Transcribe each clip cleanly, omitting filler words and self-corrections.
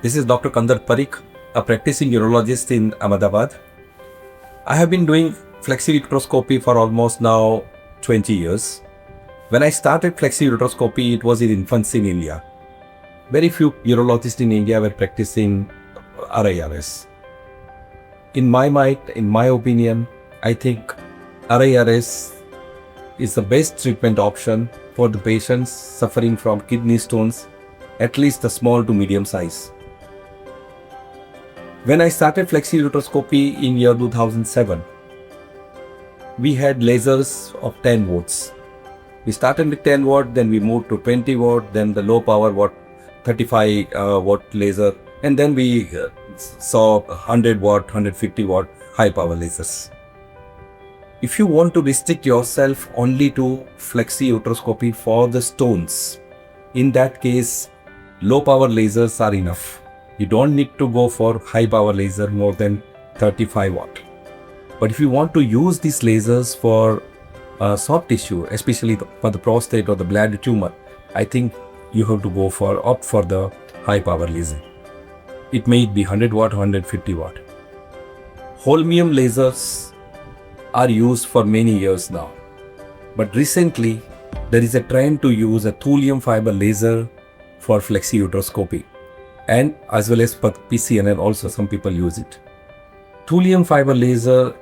This is Dr. Kandarp Parikh, a practicing urologist in Ahmedabad. I have been doing flexi-ureteroscopy for almost now 20 years. When I started flexi-ureteroscopy, it was in infancy in India. Very few urologists in India were practicing RIRS. In my mind, in my opinion, I think RIRS is the best treatment option for the patients suffering from kidney stones, at least the small to medium size. When I started flexi-ureteroscopy in year 2007, we had lasers of 10 watts. We started with 10 watt, then we moved to 20 watt, then the low power watt, 35 watt laser, and then we saw 100 watt, 150 watt high power lasers. If you want to restrict yourself only to flexi-ureteroscopy for the stones, in that case, low power lasers are enough. You don't need to go for high power laser more than 35 watt. But if you want to use these lasers for soft tissue, especially for the prostate or the bladder tumor, I think you have to opt for the high power laser. It may be 100 watt, 150 watt. Holmium lasers are used for many years now. But recently, there is a trend to use a Thulium Fiber Laser for flexi-ureteroscopy. And as well as for PCNL also, some people use it. Thulium Fiber Laser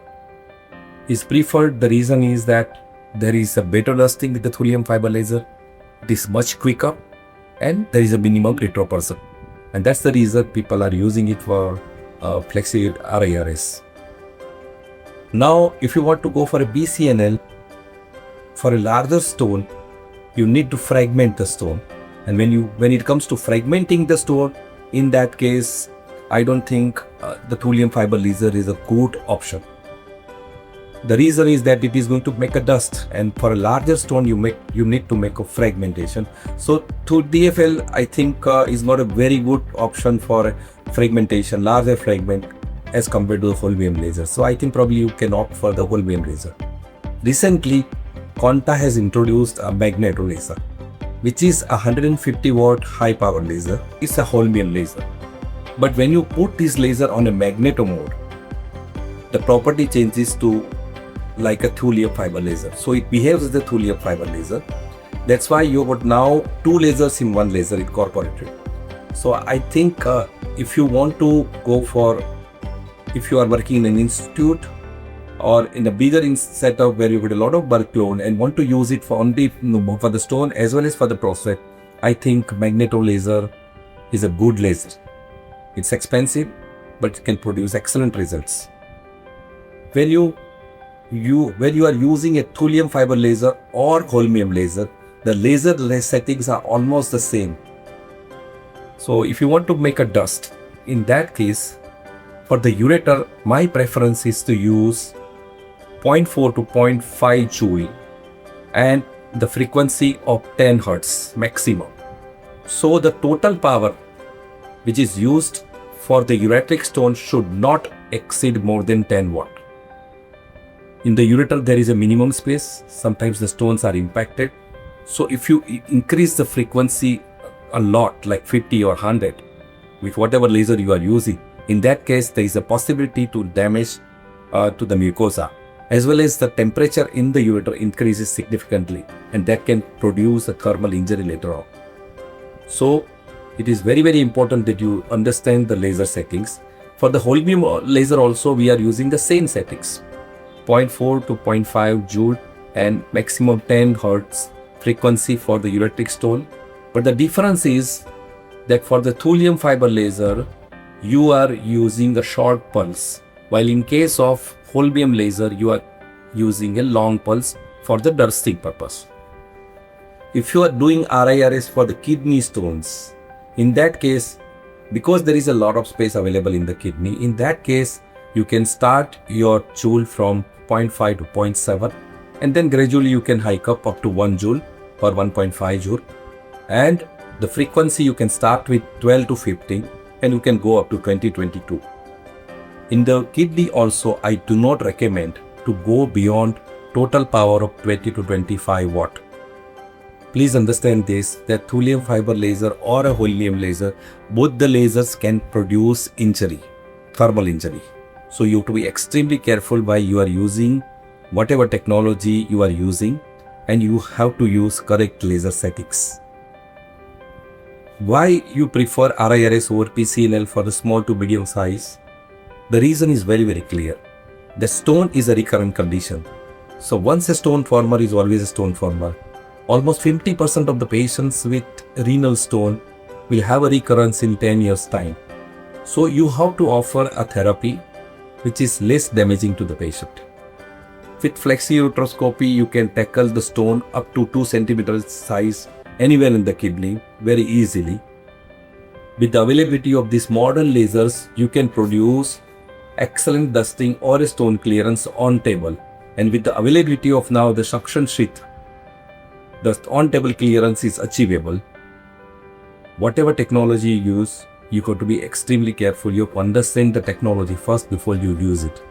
is preferred. The reason is that there is a better dusting with the Thulium Fiber Laser. It is much quicker and there is a minimum retropulsion. And that's the reason people are using it for flexi RIRS. Now, if you want to go for a BCNL, for a larger stone, you need to fragment the stone. And when it comes to fragmenting the stone, in that case, I don't think the Thulium Fiber Laser is a good option. The reason is that it is going to make a dust, and for a larger stone, you need to make a fragmentation. So, DFL, I think, is not a very good option for fragmentation, larger fragment, as compared to the Holmium Laser. So, I think probably you can opt for the Holmium Laser. Recently, Conta has introduced a Magneto laser, which is a 150 watt high power laser. It's a Holmium laser. But when you put this laser on a magneto mode, the property changes to like a Thulium Fiber Laser. So it behaves as a Thulium Fiber Laser. That's why you got now two lasers in one laser incorporated. So I think if you want to go for, if you are working in an institute or in a bigger setup where you get a lot of workload and want to use it for only for the stone as well as for the prostate, I think Magneto laser is a good laser. It's expensive, but it can produce excellent results. When you are using a Thulium Fiber Laser or Holmium Laser, the laser settings are almost the same. So if you want to make a dust, in that case, for the ureter, my preference is to use 0.4 to 0.5 joule and the frequency of 10 Hz maximum. So the total power which is used for the ureteric stone should not exceed more than 10 watt. In the ureter, there is a minimum space. Sometimes the stones are impacted. So if you increase the frequency a lot, like 50 or 100, with whatever laser you are using, in that case, there is a possibility to damage to the mucosa, as well as the temperature in the ureter increases significantly, and that can produce a thermal injury later on. So it is very, very important that you understand the laser settings. For the Holmium laser also, we are using the same settings, 0.4 to 0.5 joule and maximum 10 Hz frequency for the ureteric stone. But the difference is that for the Thulium Fiber Laser, you are using a short pulse, while in case of Holmium Laser, you are using a long pulse for the dusting purpose. If you are doing RIRS for the kidney stones, in that case, because there is a lot of space available in the kidney, in that case, you can start your joule from 0.5 to 0.7, and then gradually you can hike up to 1 joule or 1.5 joule. And the frequency you can start with 12 to 15, and you can go up to 20-22. In the kidney also, I do not recommend to go beyond total power of 20 to 25 watt. Please understand this, that Thulium Fiber Laser or a Holmium Laser, both the lasers can produce injury, thermal injury. So you have to be extremely careful while you are using whatever technology you are using, and you have to use correct laser settings. Why you prefer RIRS over PCNL for the small to medium size? The reason is very clear. The stone is a recurrent condition. So once a stone former is always a stone former. Almost 50% of the patients with renal stone will have a recurrence in 10 years time. So you have to offer a therapy which is less damaging to the patient. With flexi-ureteroscopy, you can tackle the stone up to 2 centimeters size anywhere in the kidney very easily. With the availability of these modern lasers, you can produce excellent dusting or a stone clearance on table. And with the availability of now the suction sheath, the on-table clearance is achievable. Whatever technology you use, you got to be extremely careful. You have to understand the technology first before you use it.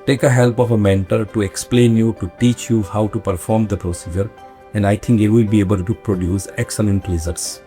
Take a help of a mentor to explain you, to teach you how to perform the procedure, and I think you will be able to produce excellent results.